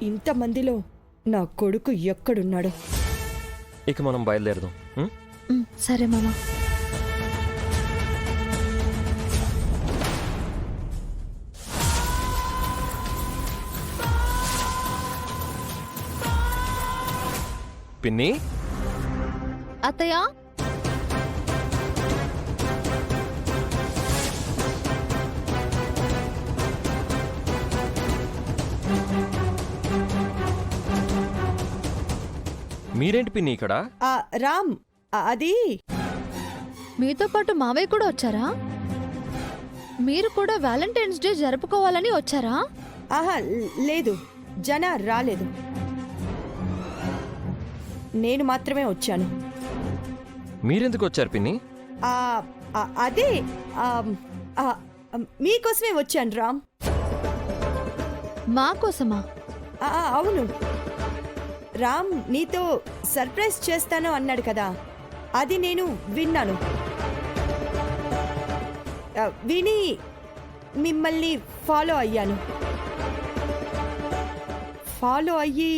ఇంతమందిలో నా కొడుకు ఎక్కడున్నాడు? ఇక మనం బయలుదేరదాం. సరే మామ. పిన్ని, అత్తయ్య, మీరేంటి పిన్ని ఇక్కడ? రామ్, అది మీతో పాటు మావయ్య కూడా వచ్చారా? మీరు కూడా వ్యాలంటైన్స్ డే జరుపుకోవాలని వచ్చారా? ఆహా లేదు, జన రాలేదు. నేను మాత్రమే వచ్చాను. మీరెందుకు వచ్చారు పిన్ని? అదే మీకోసమే వచ్చాను రామ్. మా కోసమా? అవును, రామ్ నీతో సర్ప్రైజ్ చేస్తాను అన్నాడు కదా, అది నేను విన్నాను. విని మిమ్మల్ని ఫాలో అయ్యాను. ఫాలో అయ్యి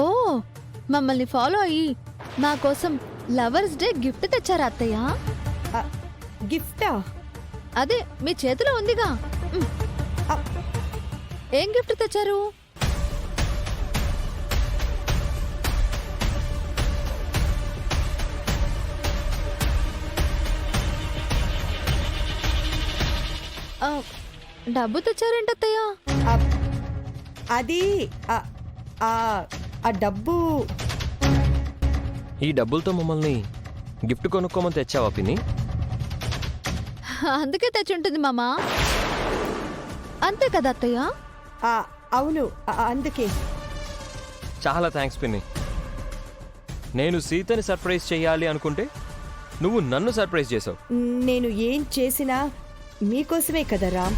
ఓ, మమ్మల్ని ఫాలో అయ్యి మా కోసం లవర్స్ డే గిఫ్ట్ తెచ్చారా అత్తయ్య? గిఫ్టా? అదే మీ చేతిలో ఉందిగా. ఏం గిఫ్ట్ తెచ్చారు? డబ్బు తెచ్చారేంటత్తయ్య? అది ఆ డబ్బు. ఈ డబ్బులతో మమ్మల్ని గిఫ్ట్ కొనుక్కోమని తెచ్చావా పిన్ని? అందుకే తెచ్చుంటుంది మామా. అంతే కదా అత్తయ్య? అవును, అందుకే. చాలా థ్యాంక్స్ పిన్ని. నేను సీతని సర్ప్రైజ్ చేయాలి అనుకుంటే నువ్వు నన్ను సర్ప్రైజ్ చేసావు. నేను ఏం చేసినా మీకోసమే కదా రామ్.